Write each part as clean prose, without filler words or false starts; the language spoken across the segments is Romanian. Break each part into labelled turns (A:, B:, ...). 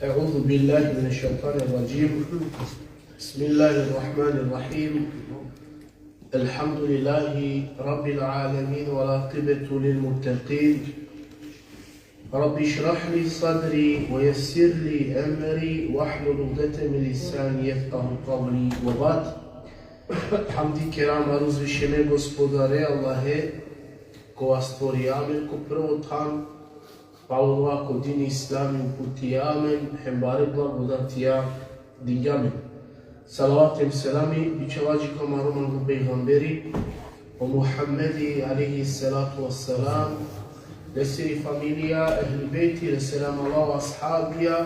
A: أعوذ بالله من الشيطان الرجيم. بسم الله الرحمن الرحيم. الحمد لله رب العالمين والعاقبة للمتقين. رب اشرح لي صدري ويسر لي أمري واحلل عقدة من لساني يفقهوا قولي وبعد. Hamdi kerama uzvišene gospodare Allahe, ko vas stvori, amen, ko prvo tam, hvala ko dini islami uputi, amen, hembare blagodatija, dinjamen. Salavatem selami, bićevađi kamaroman u pejgamberi, o Muhammedi, alihi salatu wassalam, lesiri familija, ehli bejti, leselam Allah, ashabija,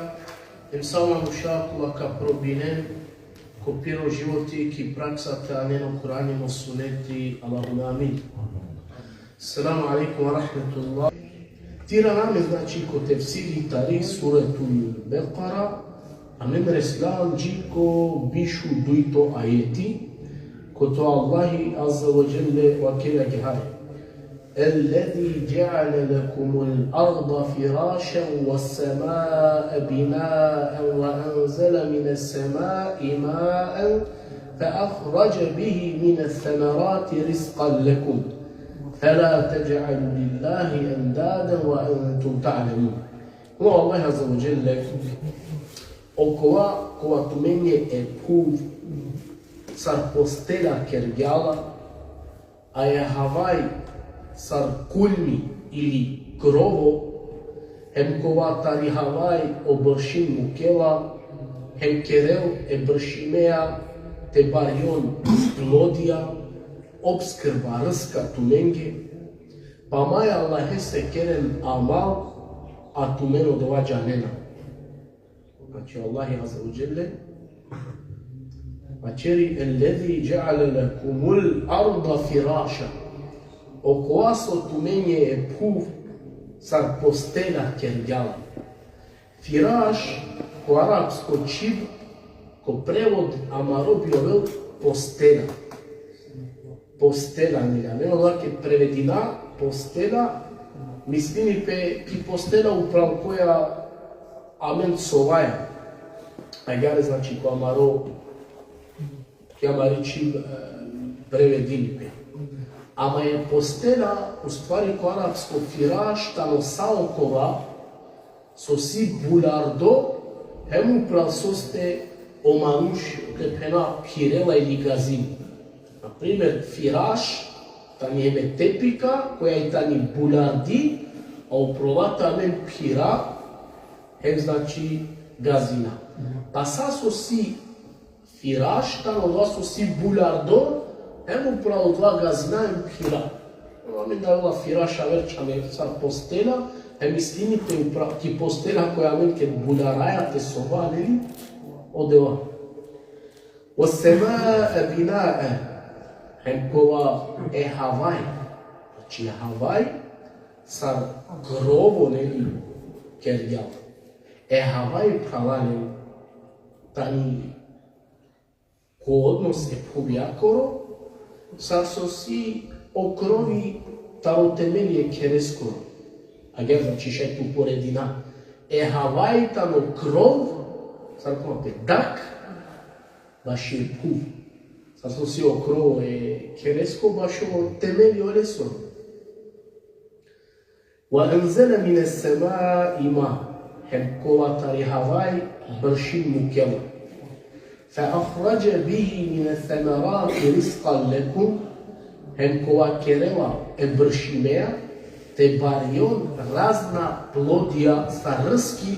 A: emsama mušakula ka probinen, kopirao životi ki praksate, a ne na Kur'anima suneti, Allahumma amin. Assalamu alaikum wa rahmatullah. Tira name znači ko tefsiri tarih suratul Beqara, a men reslan džiko bišu duito ajeti, ko to Allahi azza wa jalla wa kela gihare. الذي جعل لكم الأرض فراشا والسماء بناء وأنزل من السماء ماء فأخرج به من الثمرات رزقا لكم فلا تجعلوا لله أندادا وأنتم تعلمون. هو الله عز وجل oko tumenje e puv sar postela kergjala a je havaj sar kulmi ili krovo, hem kova tari havaj o bršin mukela, hem kerel e bršimea te barjon plodija, obskrba rska tumenge, pa maja Allahe se kerem amal, a tumeno dovađa nena. Znači Allahi azza wa jalla, Mačeri, الذي جعل لكم الأرض فراشا. Oko vas otumenje je puv sar postela kergjala. Firaš, ko arapsko čib, ko prevod amarobio vel postela. Postela njega. Nemo lake prevedina, postela, mislini pe ki postela upravo koja amen sovaja. A gare znači ko amaro, ki amari čib prevedini pe. Ama je postela, u stvari ko arapsko firaš, tamo saokova, so si bulardo, hemu prav soste omanuš, tepena pirela ili gazin. Na primjer, firaš, tam je tepika, koja je tani bulardi, a uprava tamen pira, hem znači gazina. Pa sa so si firaš, tamo dva so si bulardo, Emo upravo dva gazina im pira. Amin da je ova firaša verča me sar postela, mislini te upravo ki postela koja men ke budaraja te sovalili, odeva. Wassamaa binaa, hem kova e havaj. Znači havaj sar grovo neli kergjal. E havaj pravane tani ko odnos e pubjakoro, sar so si okrovi taro temelje kereskoro. A gdje znači še tu poredina. E havaj tamo krov, sar komate dak, baš je puv. Sar so si okrovo e keresko, baš ovo temelje oresoro. Wa anzala min as-samaa'i ma, hem kova tari havaj bršin mukela. فأخرج به من الثمرات رزقا لكم هم كوا كرلا برشيميا تباريون رازنا بلوديا سرسكي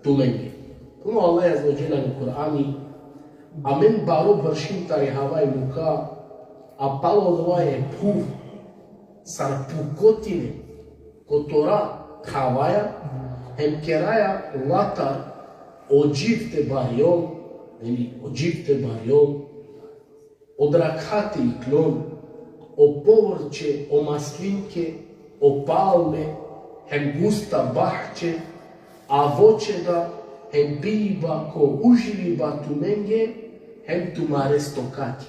A: تمني. كما الله عز وجل في القرآن أمن بارو برشيم تاري هواي مكا أبالو دواي بوف سر بوكوتيني كتورا هوايا هم كرايا لاتر أجيب تباريون ili ođipte barjon, od rakhate i klon, o povrće, o maslinke, o palme, hem gusta bahče, a voćeda, hem biba ko užiliba tumenge, hem tumare stokati.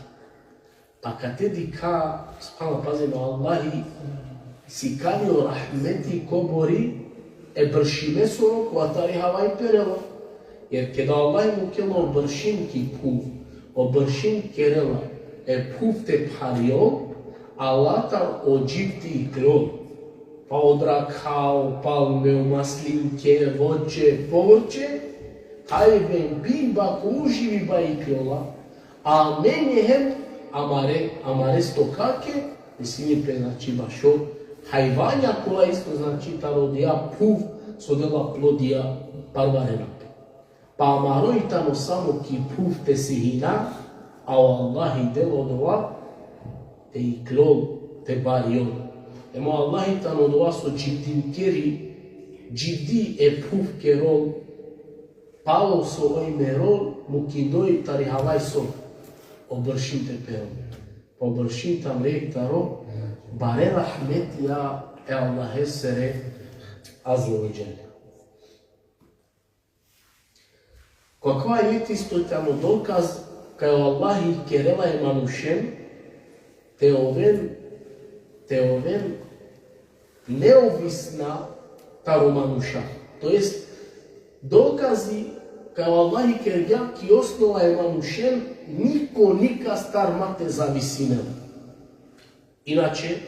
A: Pa kad te dika, spala pazimo Allahi, si kanio rahmeti kobori, e bršime soro, ko atari havaj perelo, Jer kada Allah mu kjela obršim ki puf, obršim kerela, puf te phario, Allah ta ođipti krov. Pa odra kao, palme, maslinke, voće, povrće, hajben biba uživi ba i kriola, a meni hem amare stokake, mislim je znači bašo, hajvanja koja isto znači ta rodija puf, sodela plodija parvarena. Pa amaroj tamo samo ki puf te sihina, a o Allah i delo dova, te i krov te barion. Emo Allah i tamo dova so džibdin keri, džibdi puf kerol, palo so oj merol, mukidoj tari havaj so, obršim te pero. Pa obršim tam rek taro, bare rahmet ja Allah sere azza wa jalla. Каква е исто тамо доказ кај Аллах и керела е манушен, те овен неовисна таро мануша. Тоест, докази кај Аллах и керга ки основа е манушен, нико ника стар мате зависинел. Иначе,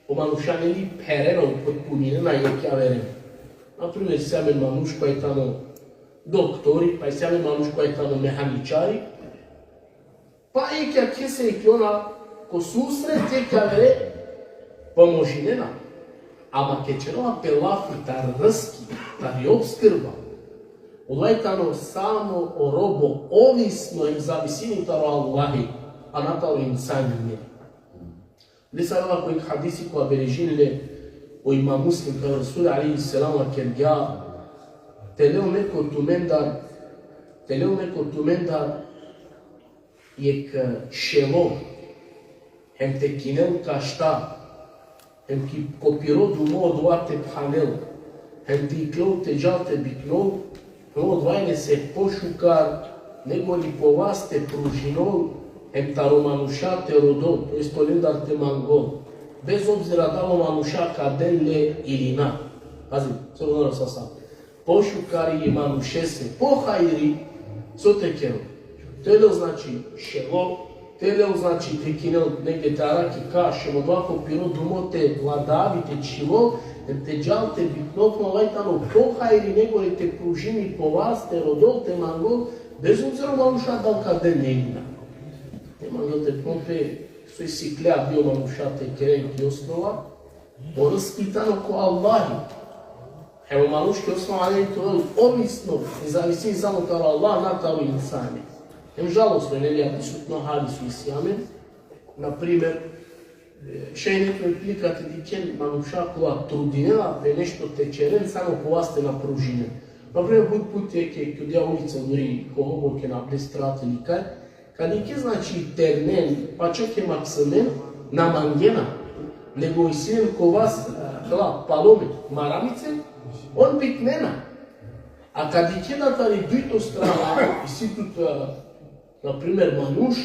A: o manusha neli pereno potpunine na jekja verem. Например, сяме мануш кој е тамо доктори, па сяме мануш кој е тамо механичари, па екја кесе и она ко сусрет екја вере поможинена. Ама ке черова пелафи та ръски, та ви обскрба, Odlajtano samo o robo ovisno im zavisini taro Allahi, a na taro insani mjeri. Lisa ova koji hadisi koja berežinile o ima muslim kao Rasul alaihi salama kerga teleo neko tumendar jek šelo hem te kinel ka šta hem ki kopiro dumo doate phanel hem ti klou te jalte biknol no dvajne se pošukar nego li po vas te pružinol hem ta romanuša te rodol, to jest polendar te mangol. Bez obzira da romanuša kadele ili na. Pazi, co ono sasa. Pošukari i manušese, pohajri, co te kero. Tele znači šelo, tele znači te kinel negdje taraki kašemo, dvako piro dumote vladavite čivo, te džal te bitnotno lajtano pohajri nego li te pružini po vas, te rodol, te mangol, bez obzira manuša dal kadele ili na. Mangol te pompe, soj si klea bio manušate kerenki osnova, o raspitano ko Allahi. Evo manuški osnova ne to je ovisno, ne zavisi samo taro Allah, na taro insani. Evo žalostno, ne li ja prisutno hadisu isjamen, например, še neko implikate diken manuša koja trudinela, pe nešto te čeren, samo po vas te napružine. Например, buď put je kod ja ulica dori, ko mogoke na plestrate ili kaj, kad je znači ternen, pa čak je maksamen, na mangena, nego i sinem ko vas, palome, maramice, on piknena. A kad je kjedatari duito strana, i si tut, например, manuš,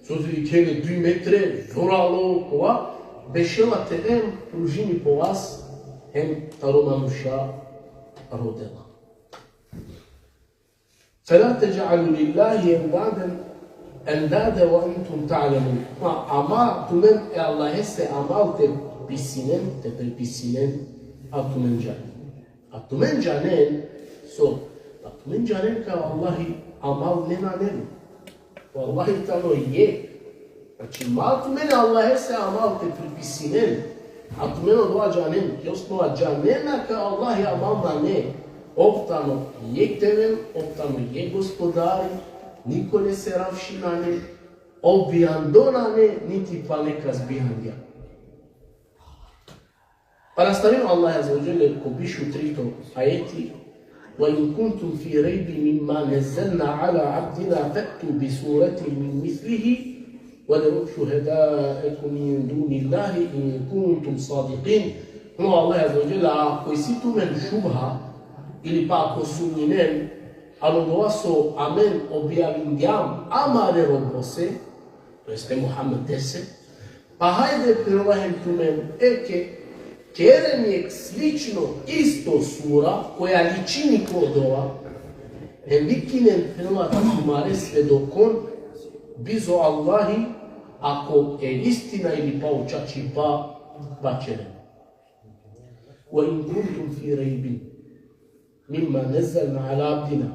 A: sozili kjene 2 metre, zoralo, kova, bešela terem, pružini po vas, hem taro manuša rodela. فلا تجعلوا لله أندادا أندادا وأنتم تعلمون. أما تمن الله هسه أمال تبسينن تبربسينن أتمن جانن. أتمن جانن so أتمن جانن كالله أمال لنا نن. والله تانو يه. Znači mal تمن الله هسه أمال تبربسينن أتمن دوا جانن. يوسنوا جاننا كالله أمال نن. Optano je temen, optano je gospodari, niko ne se ravšinane, obijandonane, niti pa neka zbijandja. Pa nastavimo Allah azza wa jalla ko pišu 3 ajeti وَإِن كُنتُمْ فِي رَيْبٍ مِّمَّا نَزَّلْنَا عَلَى عَبْدِنَا فَأْتُوا بِسُورَةٍ مِّن مِّثْلِهِ وَادْعُوا شُهَدَاءَكُم مِّن دُونِ اللَّهِ إِن كُنتُمْ صَادِقِينَ. No Allah azza wa jalla ako si tu men šubha ili pa ako sumnjinen, ali dova so amen objavindjam amare robose, to jeste Muhammed 10, pa hajde prirovahem tu men keren je slično isto sura koja ličini kod ova, Envikinen prema mare svedokon, bizo Allahi, ako je istina ili poučači pa bačere. وَإِنْ كُنْتُمْ فِي رَيْبٍ مِمَّا نَزَّلْنَا عَلَى عَبْدِنَا.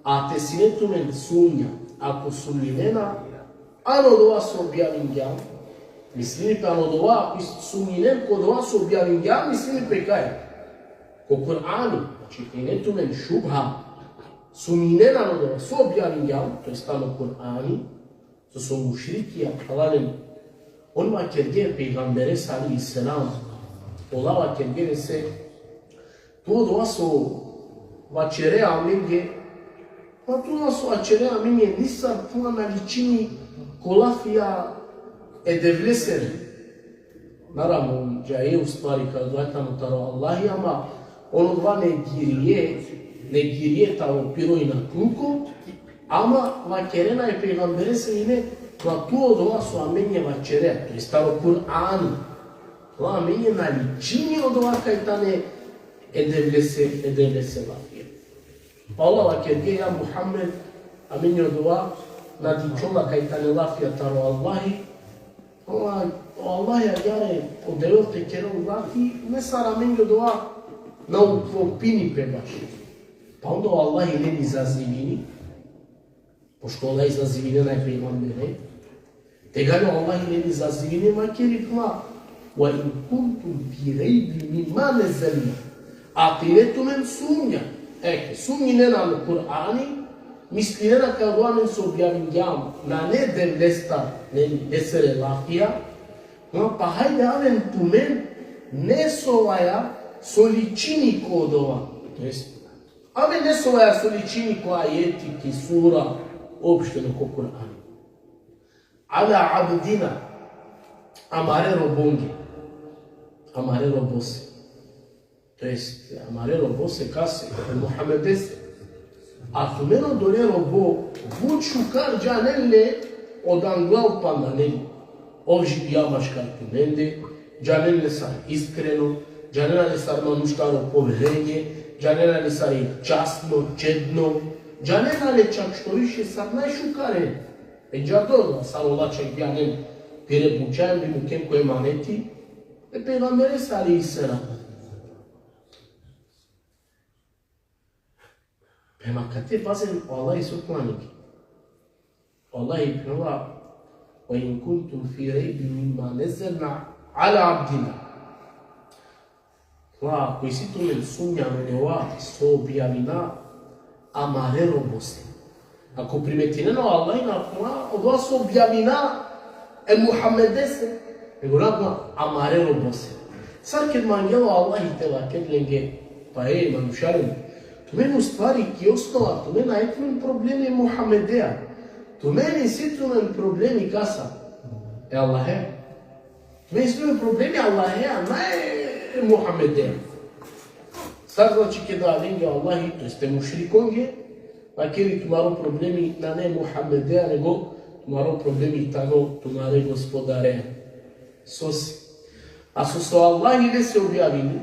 A: A te sinetumen sumnja, ako sumnjena, ano do vas objavim ja, mislim pe ano do vas, sumnjenen ko do vas objavim ja, mislim pe kaj? Ko Kur'anu, znači sinetumen šubha, sumnjena ano do vas objavim ja, to je stano Kur'ani, to su mušriki, akalalem, on va kerge peygambere sallallahu selam, olava kerge se, to do vas va cere amenge, pa tu nas va cere amenge, nisar tu analičini kolafija edevlesere. Naravno, džaje u stvari kad gledamo taro Allahi, ama ono dva negirije taro piroj na kluko, ama va kerena je peygambere se ine, pa tu od ova su amenje va cere, to je staro Kur'an. Va amenje naličini od ova kajtane edevlese lafije. Pa Allah va kerge ja Muhammed amenje od ova nadičola kajtane lafija taro Allahi, Allah jare odelte kero lafi, ne sara amenje od ova na upini pe baš. Pa onda Allah ne izazivini, pošto Allah izazivine najpejgambere, tegano Allah ne izazivine makeri kuma, wa in kuntum fi rejbi mimma nezelna, a tinetumen sumnja, sumnjine nam u Kur'ani, mislinena kad oamen se objavim na ne devlesta, ne sere lafija, pa hajde aven tumen ne sovaja soličini kodova, to jest, aven ne sovaja soličini ko ajetiki, sura, opšteno ko Kur'an. Ala abdina, amare robonge, amare robose. To jest, amare robose kase, Muhammedese. A tumeno dore robo, vuču kar džanelle od anglav pandaneli. Ovži jamaš kar tumende, džanelle sar iskreno, džanelle sar manuštaro poverenje, džanelle sar je časno, čedno, džanelle čak što više sar najšukare. E džadorla sar olačak bjanem pire bučajem bi mu kem koje maneti, e peygambere sari isera. Pema kad te bazen Allah su planiki. Allah je prva وَإِنْ كُنْتُمْ فِي رَيْبٍ مِمَّا نَزَّلْنَا عَلَى عَبْدِنَا. Koji si tu men sumnja meneva so objavina amare robose. Ako primetineno Allah na od vas objavina Muhammedese, nego nakon amare robose. Sad kad manjelo Allah i tela, kad lenge, pa manušarim, to meni u stvari ki osnova, to meni najtmen problemi Muhammedea. To meni situmen problemi kasa. Allahe. To meni situmen problemi Allahea, ne Muhammedea. Sad znači kada lenge Allahi, to jeste mušrikonge, makeri tumaro problemi na ne Muhammedea, nego tumaro problemi tano tumare gospodarea. Sosi. A su se Allahi ne se objavili,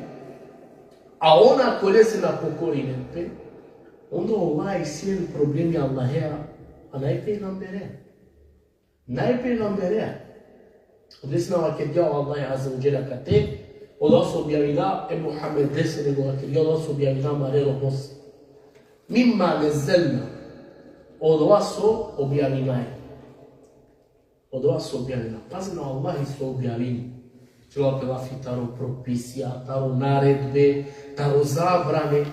A: a ona kole se na pokorinete, onda Allah sijen problemi Allahea, a najpejgamberea. Najpejgamberea. Ovdje se nama kad jao Allah azza wa jalla kate, Allah se objavila Muhammed dese, nego kad jao Allah se objavila Marero Bos. Mimma nezelna, od vas su objavila je. Od vas su objavila. Pazi na Allah su objavili. Čelo pe lafi taro propisija, taro naredbe, taro zabrane.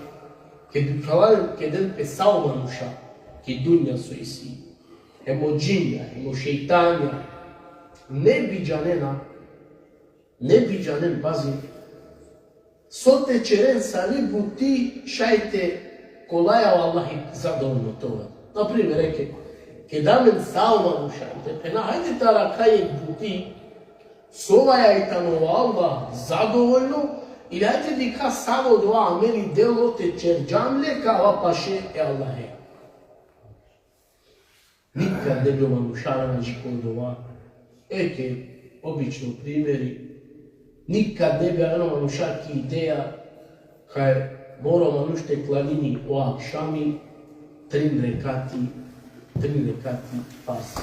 A: Kedel pe saumanuša, ki dunja su isi. Emo džinja, emo šeitanja. Ne biđanen, pazi. Sote čeren sali buti šajte kolaja Allahi zadovoljno toga. Naprimjer, reke, kedamen saumanuša, pena hajde tara kajek buti, sovaja i tamo Allah zadovoljno, ili hajde di ka samo dva ameli delo te čerđamle ka vapaše Allahe. Nikad ne bi manušara na džikondova. Eke, obično primjeri, nikad ne bi manušaki ideja kaj mora manušte klanini o akšami, tri rekati farz.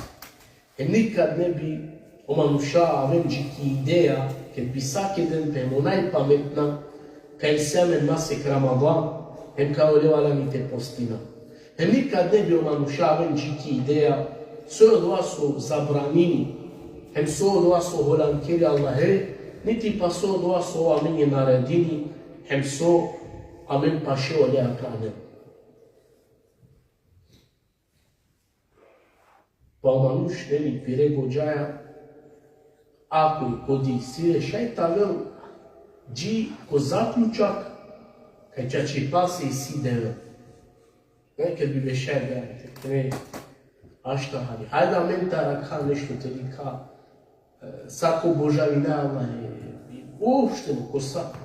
A: Nikad ne bi omanuša avem džiki ideja, kad bi sake den pemo najpametna, kaj semen masek Ramadan, hem kao ljevala mi te postina. Nikad ne bi omanuša avem džiki ideja, sve od vas su zabranini, hem sve od vas su holankeri Allahe, niti pa sve od vas su amen je naredini, hem sve amen pa še olja kanem. Pa omanuš neli pire gođaja, ako je kodi sire šajta vel, dži ko zaključak, kaj će pase i si deve. Nekad bi bešer gledajte, ne, a šta hadi, hajda mentara ka nešto te li ka, sako božavina Allah je, uopšteno ko sako.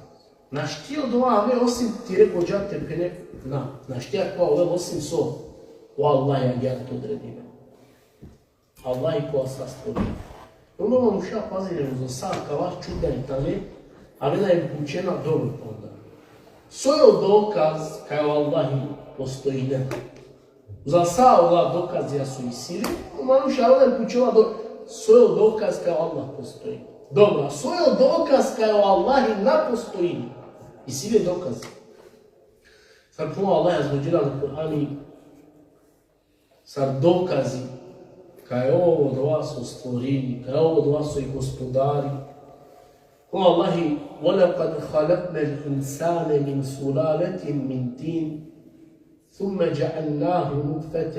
A: Naš ti od ova, ne osim ti reko džate pene, naš ti ako ove osim so, o Allah ja gledam to odredime. Allah i ko sa stvorio. Onda vam uša pazire za sad ka vas čuda i tane, ali da je učena dobro onda. Sojo dokaz kao Allah postoji neko. Za sad Allah dokaz ja su i sili, onda uša da je učela sojo dokaz kao Allah postoji. Dobro, sojo dokaz kao Allah na postoji. I sili dokaz. Sad puno Allah je zvođila na Kur'ani, sad dokazi kaj je ovo od vas u stvorini, kaj je ovo od vas u gospodari. Kuma Allahi, وَلَقَدْ خَلَقْنَا الْإِنسَانَ مِنْ سُلَالَةٍ مِنْ تِينٍ ثُمَّ جَعَلْنَاهُ نُطْفَةً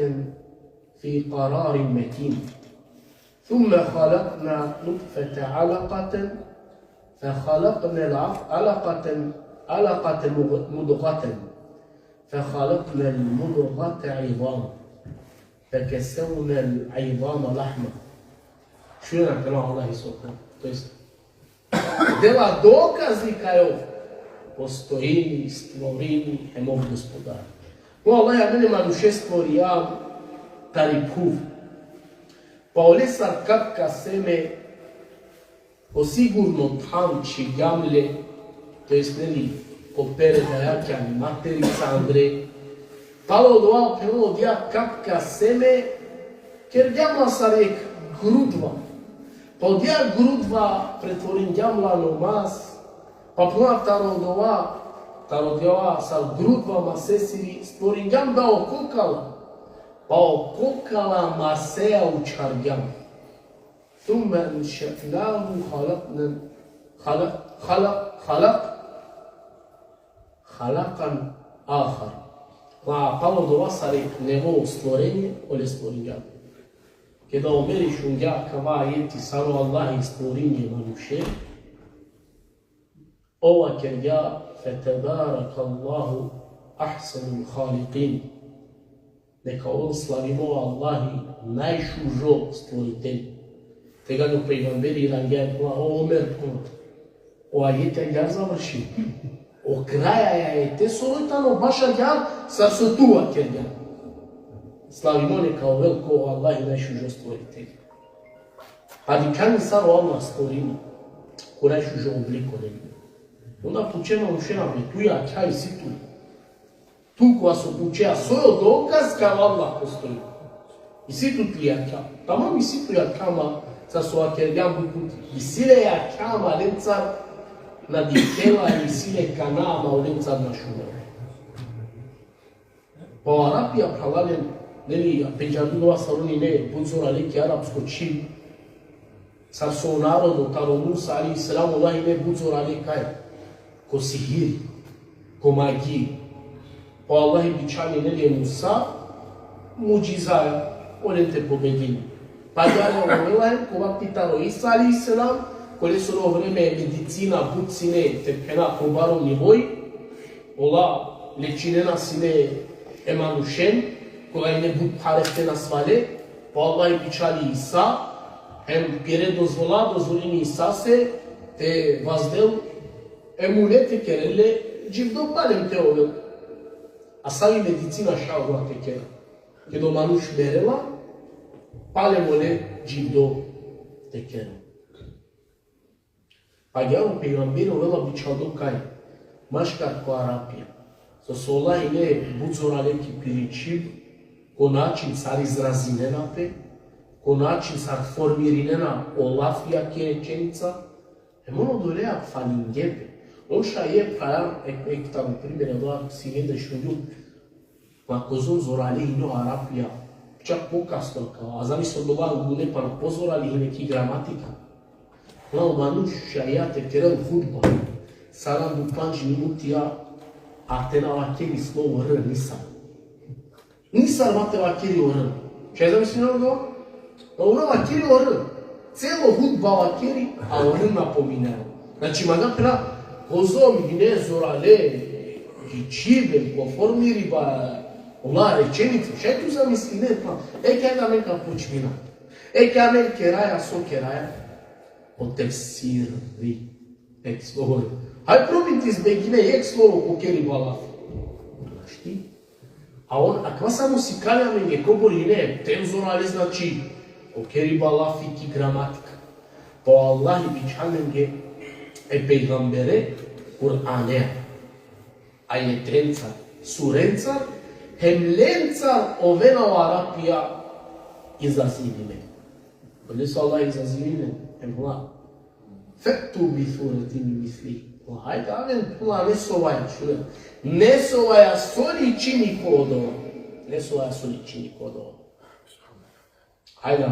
A: فِي قَرَارٍ مَكِينٍ ثُمَّ خَلَقْنَا نُطْفَةَ عَلَقَةً فَخَلَقْنَا عَلَقَةً مُضْغَةً فَخَلَقْنَا الْمُضْغَةَ عِظَامًا فكسونا العظام لحما. Što je napravio Allah i Sotan? To jest, dela dokazi kao postojini, stvorini, hemov gospodar. Allah ja mene manuše stvori ja tariphuv. Pa olesar kapka seme osigurno tam či gamle, to jest neli kopere dajakja materica Andrej, palo doa pelo dia kapka seme, ker djamla sa rek grudva. Pa dia grudva pretvorin djamla nomas, pa puna taro doa sa grudva masesiri stvorin djam da okokala. Pa okokala masea u čargjam. Thumma inša'nahu halaqan ahar. Pa palo do vas are nevo stvorenje, ole stvorenja. Kada omeriš unja kava jeti saro Allah i stvorenje manuše, ova kerja fetebarak Allahu ahsanul khaliqin. Neka on slavimo Allahi najšužo stvoritelj. Tega do pejgamberi rangaj kuma Omer kuma. O ajete ja završi. O kraja je te solitano baša jan sa sotua kerja. Slavimo neka o veliko Allah i najšužo stvoritelj. A di kani saro Allah stvorimo, ko najšužo obliko nema. Onda pučema ušena me tu ja kaj si tu. Tu koja su pučeja svojo dokaz kao Allah postoji. I si tu ti jaka. Tamo mi si tu jakama sa svoja kerjam bukuti. I sile jakama lencar na ditela i sile kanama u lencar na šume. Pa u Arapija pravaljen, neli peđanudova saloni ne, budzora leki arapsko čim. Sar su narodu, taro Musa, ali i selamu, lahi ne budzora lekaj. Ko sihir, ko magiji. Pa Allah i bičani nelije Musa, muđizaja, one te pobedini. Pa djane ovelajem, ko vakti taro Isa ali selam, kole su ono vreme medicina, bucine, tepena po barom nivoj, ola lečinena sine emanušen, kola je ne bud pareftena svale, pa Allah i bičali Isa, hem pire dozvolini Isa se, te vazdel emulete kerele, dživdo palem te ovel. A sami medicina šaura tekera. Kedo manuš merela, palemole dživdo tekera. Pa gjavu pejgambero vela bičado kaj, maškar ko Arapija. So sola ine budzora leki piričib, konačin sar izrazinena pe, konačin sar formirinena olafia kerečenica, mono dorea falingepe. On shaje praja, ektam primjera doa sigende šunju, ma kozon zorali ino arapija, čak pokasno kao, a zamislo dova gune pa pozorali i neki gramatika. Na umanu shaja te kerel futbol, saram du 5 minuti ja, a te na vakeri slovo R nisam. Nisam mate vakeri o R. Čaj zamislio ono? Na ono vakeri o R. Celo hudba vakeri, a o R napominao. Znači, magapena, kozom gine zorale, hičibe, po formi riba, ola rečenicu. Čaj tu zamisli, ne, pa, kaj da neka počmina. Kaj men keraja, so keraja, o tefsiri, slovo. Hai probiti zbegine slovo ko keri balaf. Știi? Acum samo si kalja me koborine, tenzorale znači, o keri balafi ki gramatika. Po Allah i bičanenge e peygambere Kur'ane. Ayetenca, surenca, hemlenca ovena o Arapija izazivine. Bili su Allah izazivine, emla. Fektu bi suretin misli. Hajde, amen, ne sovaja, šule. Ne sovaja soli čini kodova. Ne sovaja soli čini kodova. Hajde,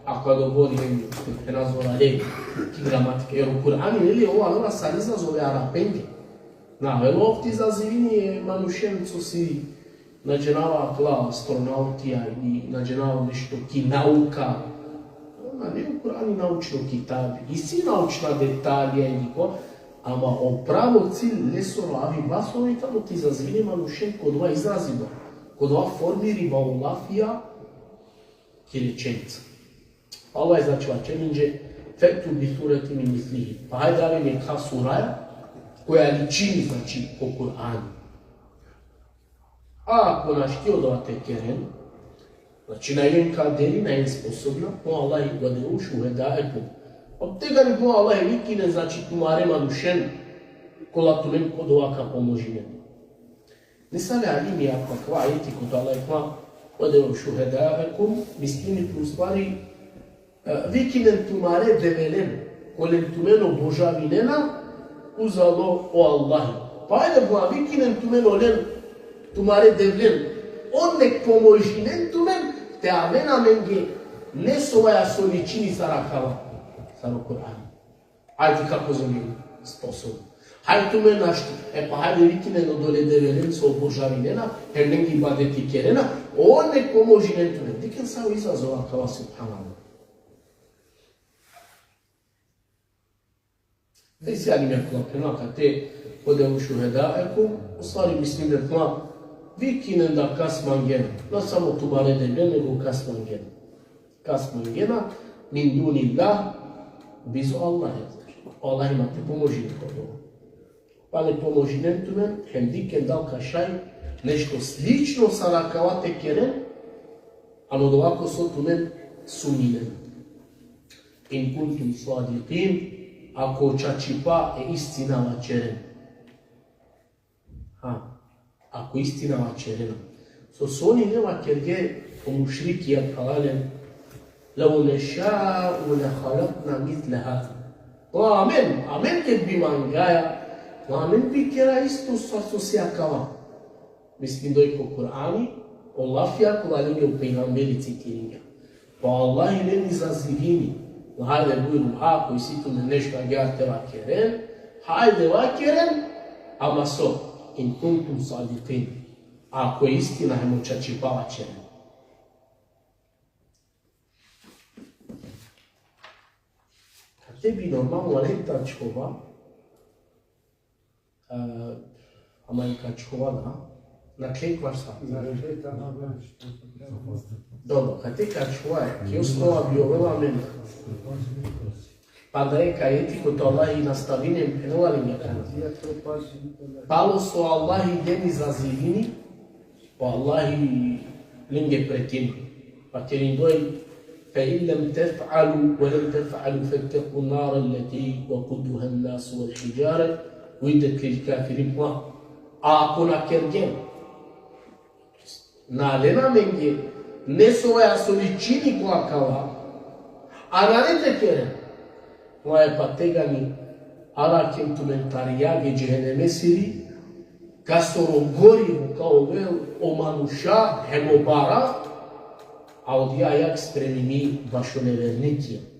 A: ako govori te nazvora legi, ki gramatike. Jer u Kur'ani ili ova nova sad izazove arapenge. Velo ovdje izazivini manušenicu si nađenava kla astronautija i nađenava nešto ki nauka. Ne u Kur'ani naučno kitabi. I si naučna detalija i niko. Ama o pravo cilj lesoro avi basovi tamo ti zazvini manušen kod ova izrazima. Kod ova formi riba ulafija ki rečenica. Ovaj znači vačeninđe fektu bi surati mi mislihi. Pa hajde avim je ka suraja koja ličini znači po Kur'anu. A ako naš htio da te keren, znači na jedan kaderi, na jedan sposobna, po Allah i gledeu šuhedaeku. Od tega ni bilo Allah vikine, znači tumare manušen, kola tumen kod ovaka pomožine. Ne sale alimi ako kva ajeti kod Allah kva, gledeu šuhedaekum, mislimi tu stvari, vikinen tumare develen, kolen tumeno božavinena, uzalo o Allahi. Pa ajde bila vikinen tumeno len, tumare develen, on nek pomožinen tumen, te amena menge, ne sovaja soličini sarakava. Staro Kur'an. Hajde kako zemlju sposobno. Hajde tu me našti. Pa hajde vikine no dole develen so božavinena, her nengi badeti kerena, on nek pomožinen tumen. Diken sao izazova kava subhanallah. Vezi ali mi akula prema ka te ode u šuhedaeku, u stvari mislim da tla vikinen da kasmangena. No samo tu bare develen, nego kasmangena. Kasmangena, min duni da, bizu Allah je znači. Allah ima te pomožine kod ovo. Pa ne pomožinen tumen, hem diken dal kašaj, nešto slično sa rakavate keren, ano da ovako so tumen suminen. In kuntum sadiqin, ako čačipa e istinava čeren. Ako istinava čerena. So oni nema kerge o mušriki kalalen, لو نشاء لخلقنا مثل هذا. Amen kad bi mangaja, amen bi kera isto sa sjakava. Mislim doj po Kur'ani, Allah ja kulalenge u pejgamberi citiringa. Pa Allah i ne izazivini. Hajde bujru, ako isi tu nešto agarte vakeren, hajde vakeren, ama so, in kuntum sadiqin. Ako je istina, hajmo čačipa vakeren. Tebi normalno leta čova, ama i kad čova da, na kej kvaš sa? Dobro, kad te kad čova je, ki osnova bi ovela mene. Pa da je ka etiko to Allah i nastavinem penuvali njekana. Palo su Allah i deni zazivini, pa Allah i linge pretim. Pa kerin doj, فإن لم تفعلوا ولم تفعلوا فاتقوا النار التي وقودها الناس والحجارة uidete il kafirim qua, a ako na kergen. na alena menge, ne soya solicini kwa kawa, anarete kere, moya pategani, ala kentumentaria ge cehenneme siri, Kasorongori mukaovel omanusha hemobara, audia ayak spremimi bașonevernichia.